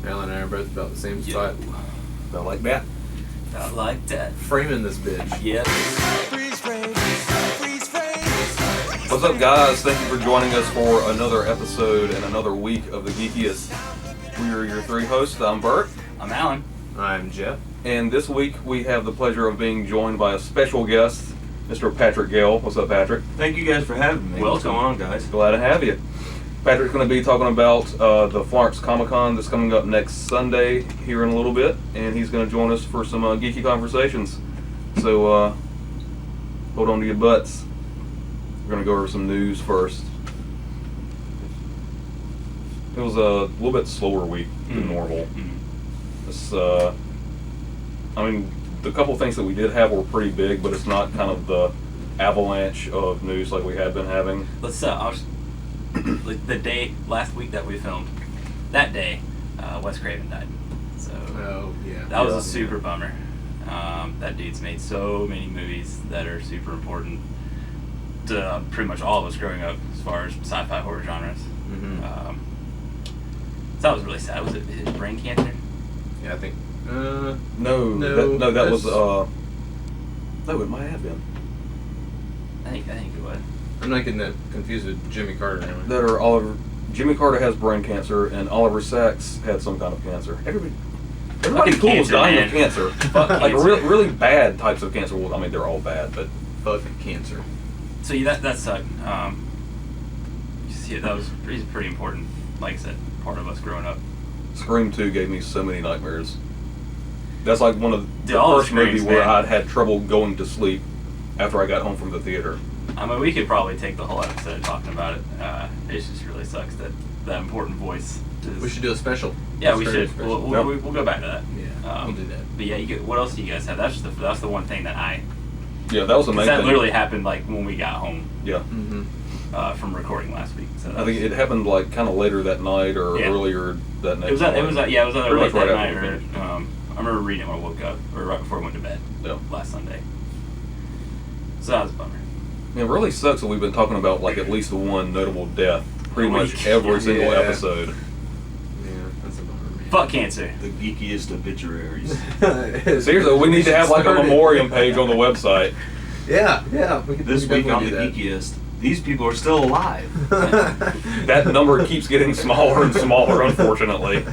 Alan and I are both about the same spot. About like that. About like that. Framing this bitch. Yep. What's up, guys? Thank you for joining us for another episode and another week of the Geekyest. We are your three hosts. I'm Bert. I'm Alan. I'm Jeff. And this week we have the pleasure of being joined by a special guest, Mr. Patrick Gale. What's up, Patrick? Thank you guys for having me. What's going on, guys? Glad to have you. Patrick's going to be talking about the Florence Comic-Con that's coming up next Sunday here in a little bit, and he's going to join us for some geeky conversations. So hold on to your butts. We're going to go over some news first. It was a little bit slower week than normal. It's, I mean, the couple things that we did have were pretty big, but it's not kind of the avalanche of news like we had been having. Let's like the day last week that we filmed, that day, Wes Craven died. So that was a super bummer. That dude's made so many movies that are super important to pretty much all of us growing up as far as sci-fi horror genres. So that was really sad. Was it his brain cancer? Yeah, I think. No, that was no, it might have been. I think it was. I'm not getting that confused with Jimmy Carter anyway. That are Oliver. Jimmy Carter has brain cancer, and Oliver Sacks had some kind of cancer. Everybody cool was dying of cancer. Like really bad types of cancer. Well, I mean, they're all bad, but Fucking cancer. So yeah, that sucked. That was pretty important. Like I said, part of us growing up. Scream 2 gave me so many nightmares. That's like one of the first movies where I'd had trouble going to sleep after I got home from the theater. I mean, we could probably take the whole episode talking about it. It just really sucks that important voice. We should do a special. Yeah, we should. We'll go back to that. Yeah, we'll do that. But yeah, what else do you guys have? That's the one thing that Yeah, that was the main thing. That literally happened like when we got home. Yeah. From recording last week. So I think it happened like kind of later that night or earlier that next night. It was either late that night or I remember reading it when I woke up or right before I went to bed last Sunday. So that was a bummer. It really sucks that we've been talking about like at least one notable death pretty much every single episode. Yeah, that's a bummer, man. Fuck cancer. The geekiest obituaries. Seriously, we need to have like a memoriam page on the website. Yeah. This week on the Geekiest, these people are still alive. That number keeps getting smaller and smaller, unfortunately.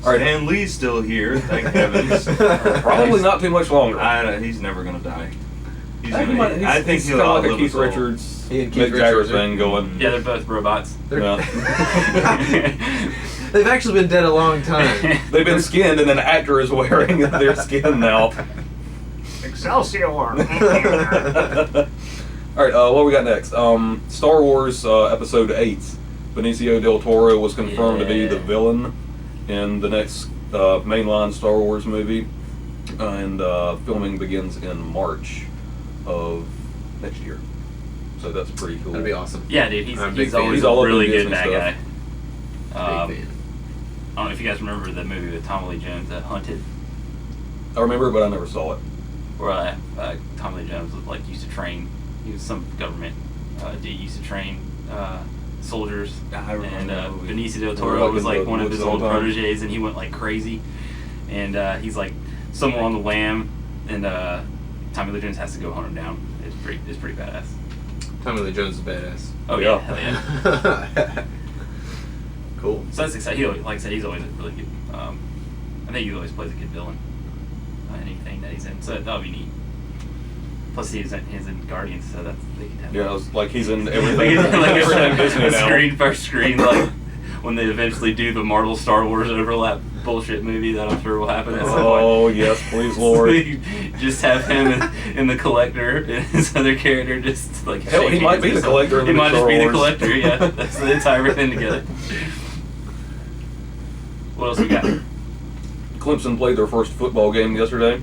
All right, Stan Lee's still here, thank heavens. Probably not too much longer. He's never gonna die. I think he'll kind of like a Keith Richards, Mick Jagger thing going. Yeah, they're both robots. They've actually been dead a long time. They've been skinned, and an actor is wearing their skin now. Excelsior! Alright, what we got next? Star Wars Episode 8. Benicio del Toro was confirmed to be the villain in the next mainline Star Wars movie. And filming begins in March of next year. So that's pretty cool. That'd be awesome. Yeah, dude, he's always a really good bad guy. Big fan. I don't know if you guys remember the movie with Tommy Lee Jones, Hunted. I remember it, but I never saw it. Where Tommy Lee Jones was used to train. He was some government dude used to train soldiers. I remember. And Benicio del Toro was like one of his old proteges, and he went like crazy. And he's like somewhere on the lam, and Tommy Lee Jones has to go hunt him down. It's pretty badass. Tommy Lee Jones is badass. Oh yeah, hell yeah. Cool. So that's exciting. Like I said, he's always a really good. I think he always plays a good villain. Anything that he's in, so that'll be neat. Plus, he's in Guardians, so they could have. Yeah, it's like he's in everything. Everything Disney now. First screen, like when they eventually do the Marvel Star Wars overlap bullshit movie that I'm sure will happen at some point. Oh yes, please Lord. Just have him in the Collector and his other character just like. Hell, he might be the Collector. He might just be the Collector. Yeah, that's the entire everything together. What else we got? Clemson played their first football game yesterday,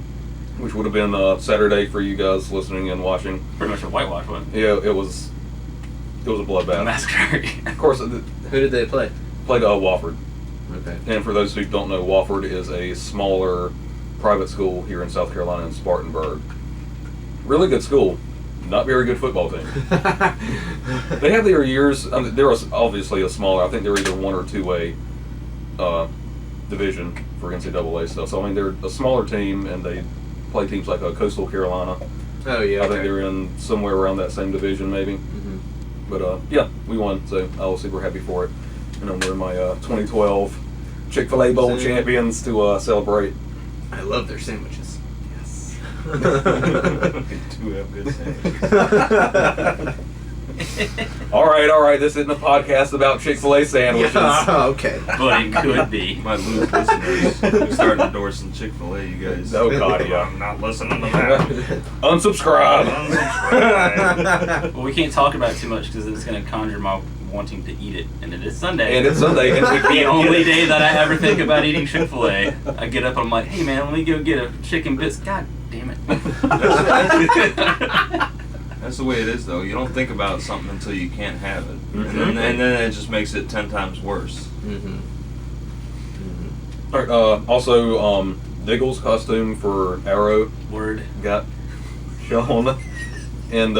which would have been Saturday for you guys listening and watching. Pretty much a whitewash one. Yeah, it was a bloodbath. A massacre. Of course, who did they play? Played Wofford. Okay. And for those who don't know, Wofford is a smaller private school here in South Carolina in Spartanburg. Really good school. Not very good football team. They have their years. They're obviously a smaller. I think they're either 1 or 2A division for NCAA stuff. So I mean, they're a smaller team, and they play teams like Coastal Carolina. Oh yeah. I think they're in somewhere around that same division, maybe. Mm-hmm. But yeah, we won, so obviously we're happy for it. And I'm wearing my 2012 Chick-fil-A Bowl champions to celebrate. I love their sandwiches. Yes. They do have good sandwiches. All right. This isn't a podcast about Chick-fil-A sandwiches. Yeah, okay. But it could be. Might lose listeners. We start endorsing Chick-fil-A, you guys. Oh God, yeah. I'm not listening to that. Unsubscribe. Unsubscribe. Well, we can't talk about it too much because it's going to conjure my wanting to eat it, and it is Sunday. And it's Sunday, and we The can't only get it. day that I ever think about eating Chick-fil-A, I get up and I'm like, hey man, let me go get a chicken biscuit. God damn it. That's the way it is, though. You don't think about something until you can't have it, Mm-hmm. and then it just makes it 10 times worse. Mm-hmm. All right, also, Diggle's costume for Arrow Word. got shown, and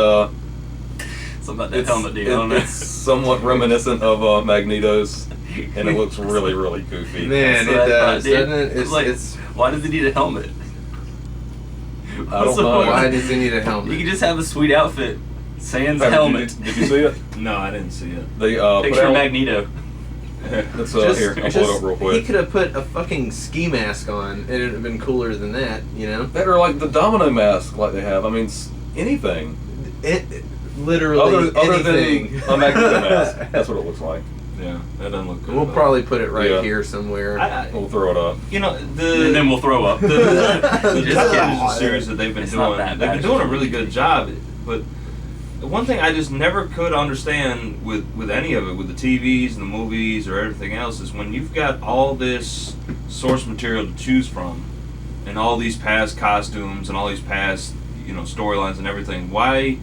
Something about that helmet deal on it's there. somewhat reminiscent of Magneto's, and it looks really, really goofy. Man, That's it what I does, thought, dude. doesn't it? Like, It's why does he need a helmet? I What's don't the know. point? why does he need a You helmet? can just have a sweet outfit. Sans Did you- helmet. Did you see it? No, I didn't see it. They put Picture out. Magneto. Let's Just- here. I'll pull it just- up real He quick. could have put a fucking ski mask on, and it would have been cooler than that, you know? That or like the domino mask, like they have. I mean, anything Literally other than anything. a Magneto mask. That's what it looks like. Yeah, that doesn't look good. We'll at all. probably put it right Yeah. here somewhere. We'll throw it up. You know, And then we'll throw up. the Just television kidding. series that they've been It's not doing, that they've bad. been doing a really good job. But the one thing I just never could understand with any of it, with the TVs and the movies or everything else, is when you've got all this source material to choose from, and all these past costumes and all these past storylines and everything. Why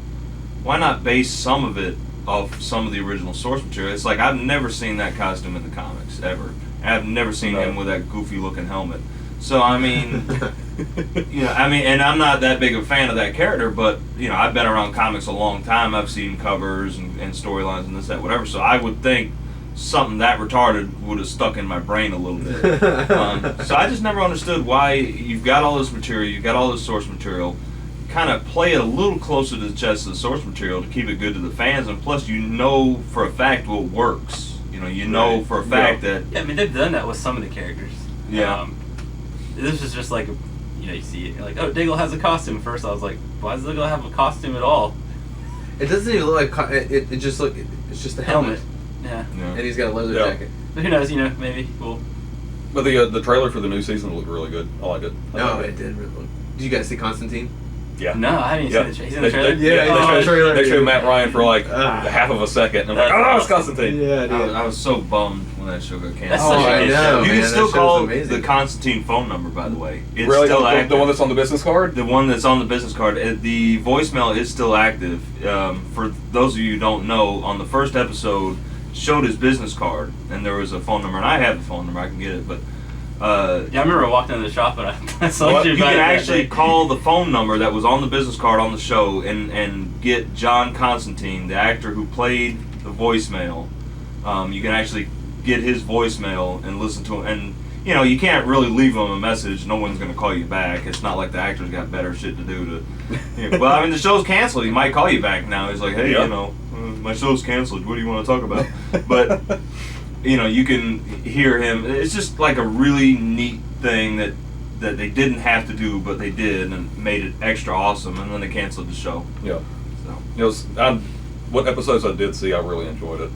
not base some of it off some of the original source material? It's like I've never seen that costume in the comics ever. I've never seen him with that goofy looking helmet. So I mean, and I'm not that big of a fan of that character, but I've been around comics a long time. I've seen covers and storylines and this, that, whatever. So I would think something that retarded would have stuck in my brain a little bit. So I just never understood why you've got all this material, you've got all this source material. Kind of play it a little closer to the chest of the source material to keep it good to the fans, and plus for a fact what works. Right. For a fact that Yeah, I mean, they've done that with some of the characters. Yeah. This is just like, you see it, you're like, oh, Diggle has a costume. At first I was like, why does Diggle have a costume at all? It doesn't even look like it just it's just a helmet, Yeah. and he's got a leather Yeah. jacket. But who knows, maybe we'll... But the trailer for the new season looked really good. I like it. No, it did really look. Did you guys see Constantine? Yeah. No, I haven't even seen the trailer. He's in the trailer? Yeah, he's in the they trailer. They showed Matt Ryan for like Ah. half of a second, and I'm like, That's oh, it's awesome. Constantine. Yeah, dude. I was so bummed when that show got That's canceled. such a I good know, show. You man. can still that show's call amazing. the Constantine phone number, by the way. It's Really, still the active. one that's on the business card. The one that's on the business card. The voicemail is still active. For those of you who don't know, on the first episode, showed his business card, and there was a phone number, and I have the phone number. I can get it, but. Yeah, I remember I walked into the shop and I saw You you can actually call the phone number that was on the business card on the show and get John Constantine, the actor who played the voicemail. You can actually get his voicemail and listen to him. And, you can't really leave him a message. No one's going to call you back. It's not like the actor's got better shit to do to... Well, I mean, the show's canceled. He might call you back now. He's like, hey, Yeah. my show's canceled. What do you want to talk about? But... you can hear him. It's just like a really neat thing that they didn't have to do, but they did, and made it extra awesome. And then they canceled the show. Yeah. So What episodes I did see, I really enjoyed it.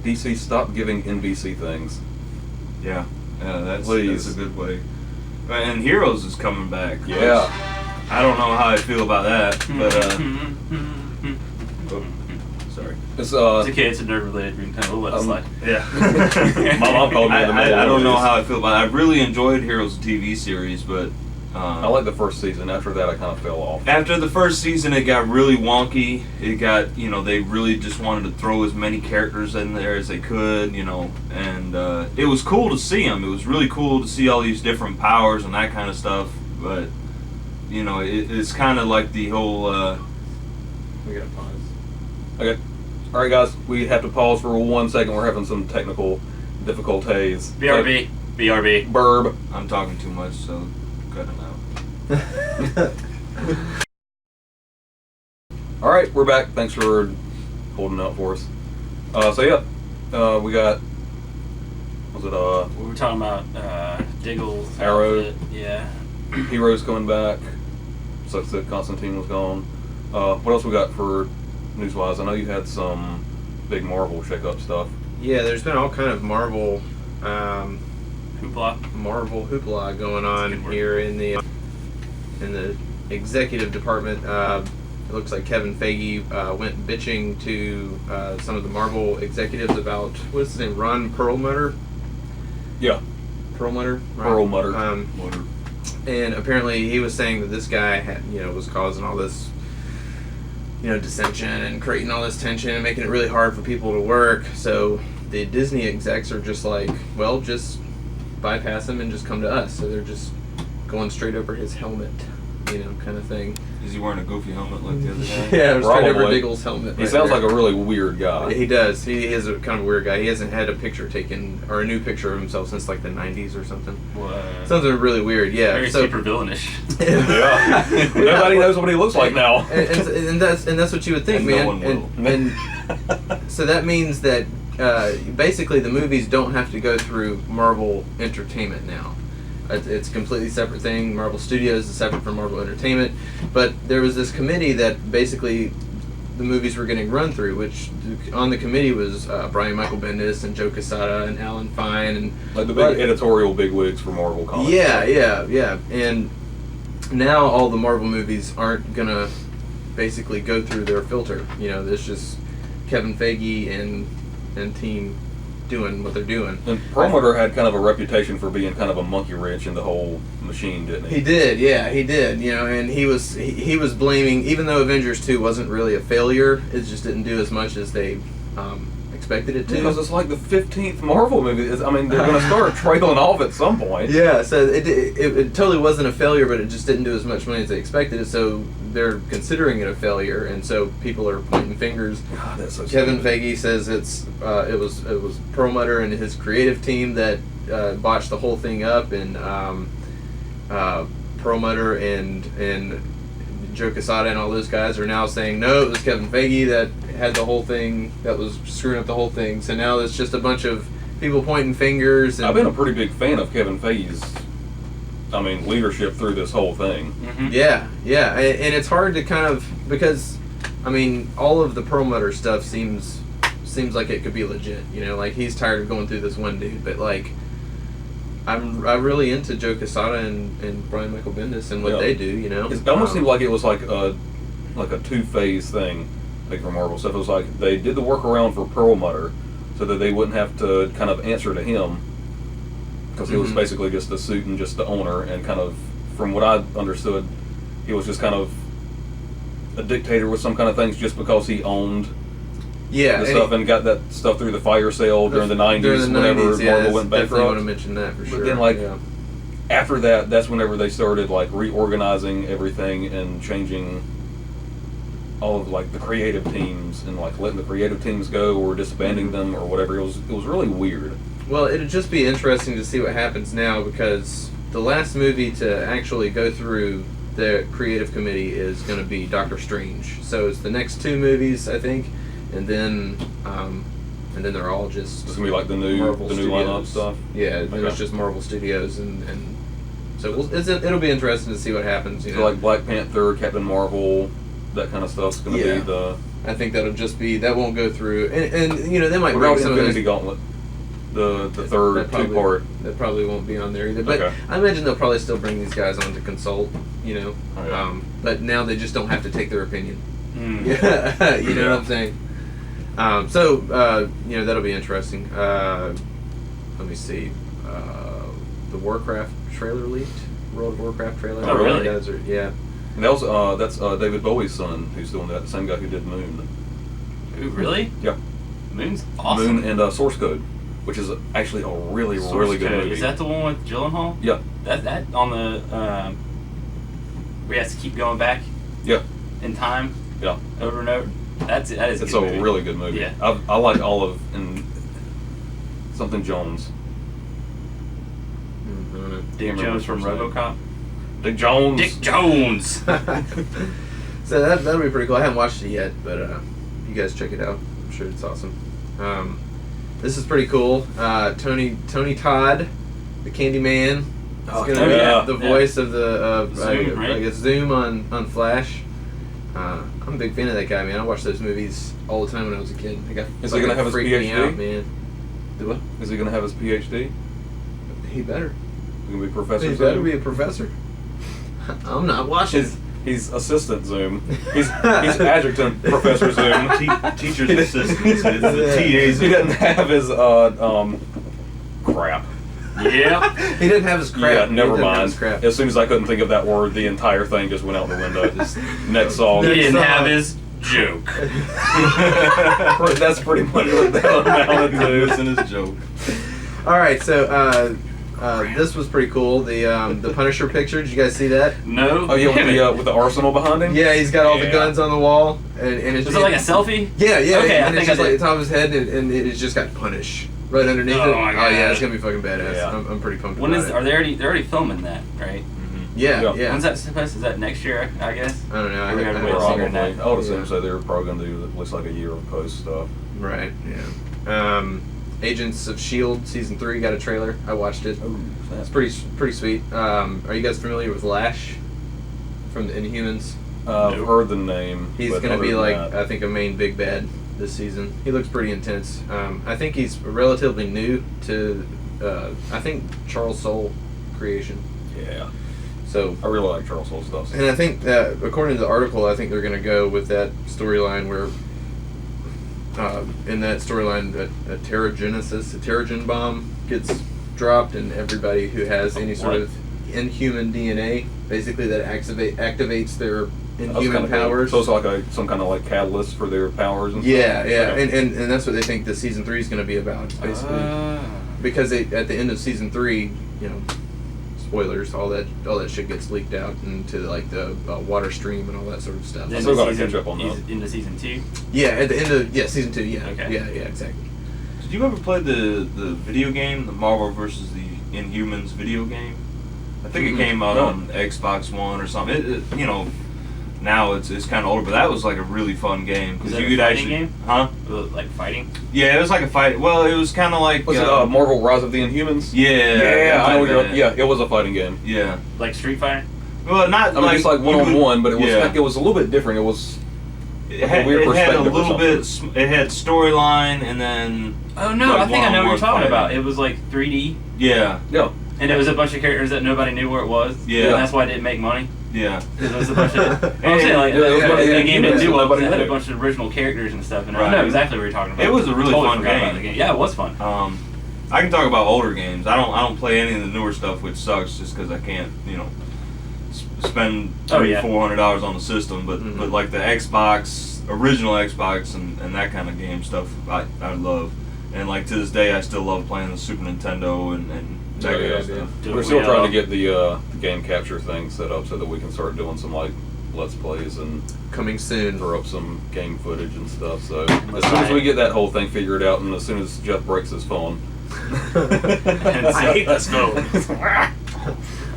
DC, stop giving NBC things. yeah, that's Please. a good way. And Heroes is coming back. Yeah. I don't know how I feel about that, but oh, sorry. It's It's okay, it's a nerd-related ringtone. We'll let it slide. Yeah. My mom called me in the middle I of don't know this. how I feel about it. I really enjoyed Heroes TV series, but I like the first season. After that, I kind of fell off. after the first season, it got really wonky. It got, they really just wanted to throw as many characters in there as they could, and it was cool to see them. It was really cool to see all these different powers and that kind of stuff, but, it's kind of like the whole, We gotta pause. Okay. All right, guys. We have to pause for 1 second. We're having some technical difficult haze. BRB. BRB. Burb. I'm talking too much, so cut it out. All right, we're back. Thanks for holding out for us. We got. Was it We were talking about Diggle's Arrow. outfit. Yeah. Heroes coming back? Sucks that Constantine was gone. What else we got for news-wise? I know you had some big Marvel shake-up stuff. Yeah, there's been all kind of Marvel Hoopla. hoopla going on here in the executive department. It looks like Kevin Feige went bitching to some of the Marvel executives about, what's his name, Ron Perlmutter? Yeah. Perlmutter? Perlmutter. And apparently he was saying that this guy had, was causing all this, dissension and creating all this tension and making it really hard for people to work. So the Disney execs are just like, well, just bypass him and just come to us. So they're just going straight over his helmet, kind of thing. Is he wearing a goofy helmet like the other guy? Yeah, straight over Probably. Diggle's helmet. He sounds like a really weird guy. He does. He is a kind of weird guy. He hasn't had a picture taken, or a new picture of himself since like the 90s or something. What? Something really weird, yeah. Very super villainish. Yeah. Nobody knows what he looks like now. and that's what you would think, And man. no one will. And so that means that basically the movies don't have to go through Marvel Entertainment now. It's a completely separate thing. Marvel Studios is separate from Marvel Entertainment. But there was this committee that basically the movies were getting run through, which on the committee was Brian Michael Bendis and Joe Quesada and Alan Fine. And Like the big editorial bigwigs for Marvel Comics. Yeah. And now all the Marvel movies aren't going to basically go through their filter. There's just Kevin Feige and team doing what they're doing. And Perlmutter had kind of a reputation for being kind of a monkey wrench in the whole machine, didn't he? He did, yeah, he did. And he was blaming, even though Avengers 2 wasn't really a failure, it just didn't do as much as they expected it to. Because it's like the 15th Marvel movie. They're going to start trailing off at some point. Yeah, so it totally wasn't a failure, but it just didn't do as much money as they expected. So they're considering it a failure, and so people are pointing fingers. God, that's so Kevin stupid. Feige says it was Perlmutter and his creative team that botched the whole thing up, and Perlmutter and Joe Quesada and all those guys are now saying no, it was Kevin Feige that had the whole thing, that was screwing up the whole thing. So now it's just a bunch of people pointing fingers. And I've been a pretty big fan of Kevin Feige's, leadership through this whole thing. Mm-hmm. Yeah, and it's hard to kind of, because all of the Perlmutter stuff seems like it could be legit. Like he's tired of going through this one dude, but like I'm really into Joe Quesada and Brian Michael Bendis and what they do. It almost seemed like it was like a two-phase thing, like for Marvel stuff. It was like they did the workaround for Perlmutter so that they wouldn't have to kind of answer to him, because he was basically just a suit and just the owner, and kind of, from what I understood, he was just kind of a dictator with some kind of things just because he owned the stuff and got that stuff through the fire sale during the 90s, whenever Marvel went bankrupt. Definitely want to mention that for sure. But then, after that, that's whenever they started reorganizing everything and changing all of the creative teams, and letting the creative teams go or disbanding them or whatever. It was really weird. Well, it'd just be interesting to see what happens now, because the last movie to actually go through the creative committee is going to be Doctor Strange. So it's the next two movies, I think, and then they're all just It's gonna be like the new Marvel lineup Studios stuff. Yeah, then it's just Marvel Studios, and so it'll be interesting to see what happens. So Black Panther, Captain Marvel, that kind of stuff's gonna be the. I think that'll just be, that won't go through, and they might What bring about some of Infinity those. Gauntlet? The third two-part. That probably won't be on there either. But Okay. I imagine they'll probably still bring these guys on to consult. Oh, yeah. But now they just don't have to take their opinion. Mm. Yeah, you know what I'm saying. That'll be interesting. Let me see. The Warcraft trailer leaked. World of Warcraft trailer. Oh, really? Guys are, yeah. And that was that's David Bowie's son who's doing that. The same guy who did Moon. Ooh, really? Yeah. Moon's awesome. Moon and Source Code, which is actually a really really good movie. Is that the one with Gyllenhaal? Yeah. That on the where he has to keep going back Yeah. in time Yeah. over and over. That is. It's a a good movie. really good movie. Yeah. I like all of, and something Jones. Dick Jones from RoboCop. Dick Jones. Dick Jones. So that'll be pretty cool. I haven't watched it yet, but you guys check it out. I'm sure it's awesome. This is pretty cool. Tony Todd, the Candyman. It's gonna be the voice of the Zoom, right? I guess Zoom on Flash. I'm a big fan of that guy, man. I watched those movies all the time when I was a kid. Is he gonna have his freaked me PhD? out, man. Do what? Is he gonna have his PhD? He better. He's gonna be Professor He Zoom? better be a professor. I'm not watching. He's assistant Zoom. He's adjutant Professor Zoom. Teacher's assistant. It's the TA's. He doesn't have his crap. Yep. He didn't have his crap. Yeah, never He didn't have mind. his crap. As soon as I couldn't think of that word, the entire thing just went out the window. Next song. He Next didn't song. have his joke. That's pretty much what that amounted to. Listen his joke. All right, so this was pretty cool. The Punisher picture. Did you guys see that? No. Oh yeah, with the arsenal behind him. Yeah, he's got all the Yeah. guns on the wall, and it's Was it like a selfie? Yeah, yeah. Okay, I and it's think I just like did. the top of his head, and it's just got Punish right underneath Oh it. my Oh yeah, God. it's gonna be fucking badass. Yeah. I'm pretty pumped When about is? it. Are they already? They're already filming that, right? Yeah, Yeah. yeah. When's that supposed? Is that next year? I guess. I don't know. I We're haven't gonna wait seen longer it. than Probably. I would assume Yeah. so. They're probably gonna do at least like a year of post stuff. Right. Yeah. Agents of Shield season 3 got a trailer. I watched it. It's pretty sweet. Are you guys familiar with Lash from the Inhumans? I've heard the name. He's but gonna other be than like that- I think a main big bad this season. He looks pretty intense. I think he's relatively new to I think Charles Soule creation. Yeah. So I really like Charles Soule stuff. and I think that according to the article, I think they're gonna go with that storyline where in that storyline a Terrigen bomb gets dropped, and everybody who has any sort What? of inhuman DNA, basically that activates their That was inhuman kinda cool. powers. So it's like some kind of like catalyst for their powers and Yeah, stuff. yeah, Okay. and that's what they think the season 3 is going to be about, basically, because at the end of season 3, you know, spoilers, all that shit gets leaked out into like the water stream and all that sort of stuff. Then still gotta season- catch up on that. Into season 2. Yeah, at the end of season 2, yeah, Okay. yeah, exactly. Did you ever play the video game, the Marvel vs. the Inhumans video game? I think it came out No. on Xbox One or something. It you know, now it's kind of older, but that was like a really fun game Was because that you a could fighting actually, game? huh? Like fighting? Yeah, it was like a fight. Well, it was kind of like Was it Marvel Rise of the Inhumans? Yeah, I know what kinda. yeah, it was a fighting game. Yeah. Like Street Fighter? Well, not I mean, like it's like you one on would- one, but it was yeah. it was a little bit different. It was It had, weird it had a perspective or little bit. something. It had storyline, and then Oh no, Like I think I know what you're one-on-one talking fighting. about. It was like 3D, yeah, yeah. and it was a bunch of characters that nobody knew where it was. Yeah. And that's why it didn't make money. yeah. Because it was a bunch of. I'm saying like Yeah, it was yeah, one of yeah, the game didn't do well because it had a knew. bunch of original characters and stuff. And I Right. know exactly what you're talking about. It was a really Totally fun forgot about game. the Yeah, it was fun. I can talk about older games. I don't play any of the newer stuff, which sucks, just because I can't, spend $400 on the system. But but like the Xbox, original Xbox, and that kind of game stuff, I love. And like to this day, I still love playing the Super Nintendo and that kind of stuff. We're still trying to get the game capture thing set up so that we can start doing some like Let's Plays and Coming soon. throw up some game footage and stuff. So as soon as we get that whole thing figured out, and as soon as Jeff breaks his phone, I hate this phone.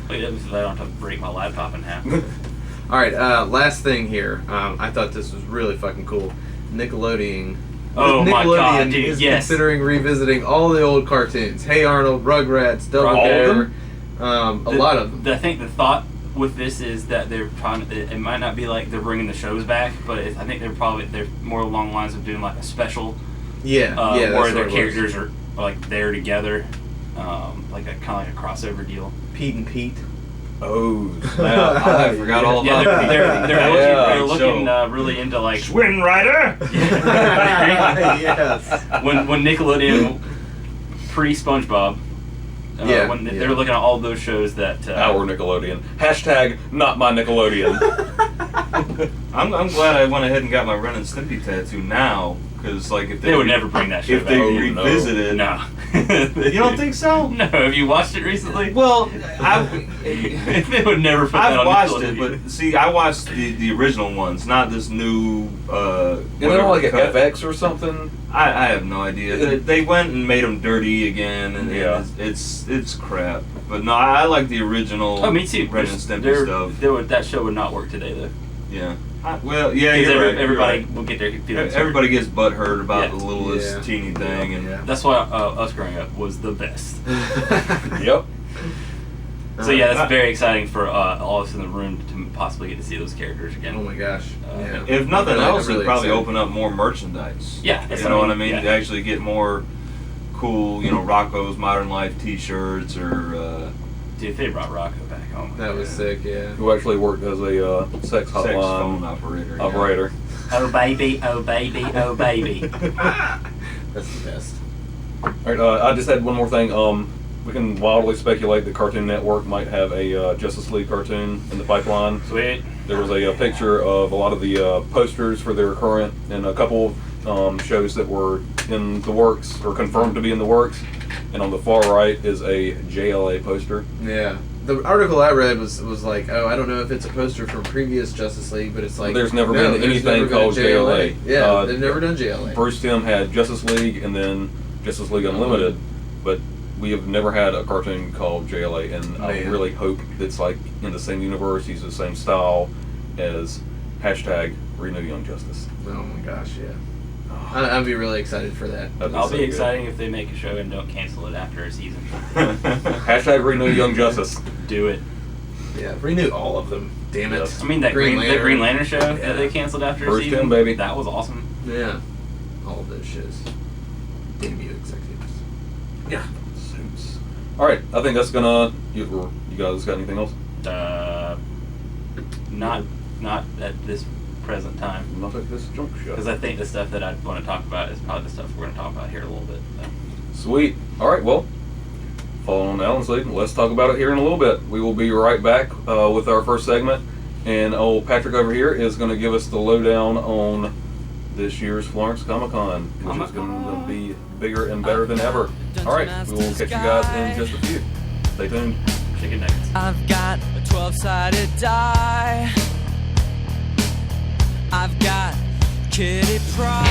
Wait, that means I don't have to break my laptop in half. All right, last thing here. I thought this was really fucking cool. Nickelodeon. Oh my God, dude, is yes. considering revisiting all the old cartoons. Hey Arnold, Rugrats, Double All of Dare. them? A lot of them. I think the thought with this is that they're trying. It might not be like they're bringing the shows back, but I think they're more along the lines of doing like a special. Yeah, where yeah. that's their what it was. characters are like there together, like a kind of like a crossover deal. Pete and Pete. oh, I forgot all Yeah, about they're Yeah, looking so- really into like Swin Rider. Yes. when Nickelodeon pre SpongeBob. Yeah, when yeah. they're looking at all those shows that our Nickelodeon. Hashtag not my Nickelodeon. I'm glad I went ahead and got my Ren and Stimpy tattoo now, Because like if They would never bring that show if back. they Oh, revisit it, No. you don't think so? No. Have you watched it recently? Well, They would never put that I've on watched it, Nickelodeon. but see, I watched the original ones, not this new. Isn't it like a cut. FX or something? I have no idea. They went and made them dirty again, and Yeah. it's crap. But no, I like the original. Oh, me too. Ren and Stimpy stuff. That show would not work today, though. Yeah. Well, yeah, Because you're right, you're everybody right. will get their feelings hurt. Everybody gets butthurt about Yeah. the littlest Yeah. teeny thing, and Yeah. That's why us growing up was the best. Yep. So yeah, that's very exciting for all of us in the room to possibly get to see those characters again. Oh my gosh. Yeah. if nothing I'm else, really it'd probably excited. open up more merchandise. Yeah, that's You know what I mean? yeah. To actually get more cool, Rocco's Modern Life T-shirts or Dude, if they brought Rocco back, oh my That was God. sick, yeah. Who actually worked as a sex sex phone hotline operator. yeah. operator. Oh baby, oh baby, oh baby. That's the best. All right, I just had one more thing. We can wildly speculate that Cartoon Network might have a Justice League cartoon in the pipeline. Sweet. There was a picture of a lot of the posters for their current and a couple shows that were in the works or confirmed to be in the works. And on the far right is a JLA poster. Yeah. The article I read was like, oh, I don't know if it's a poster from previous Justice League, but it's like There's never no, been there's anything never been a called JLA. Yeah, they've never done JLA. Bruce Timm had Justice League and then Justice League Unlimited, but we have never had a cartoon called JLA, and I Man. really hope it's like in the same universe, uses the same style as #Renew Young Justice. Oh my gosh, yeah. I'd be really excited for that. That'd I'll so be good. exciting if they make a show and don't cancel it after a season. #Renew Young Justice. Do it. Yeah, renew all of them. Damn it. Yes. I mean that Green the Lantern. Green Lantern show Yeah. that they canceled after a Bruce season. Timm, baby. That was awesome. Yeah. All of those shows. Damn you, executives. Yeah. Suits. All right, I think that's gonna. You guys got anything else? Not at this present time. Not at this juncture. Because I think the stuff that I'd want to talk about is probably the stuff we're going to talk about here in a little bit. Sweet. All right, well, following Alan's lead, let's talk about it here in a little bit. We will be right back with our first segment, and old Patrick over here is going to give us the lowdown on this year's Florence Comic-Con, which is going to be bigger and better than ever. All right, we will catch you guys in just a few. Stay tuned. Chicken nuggets. I've got a 12-sided die. I've got Kitty Pryde.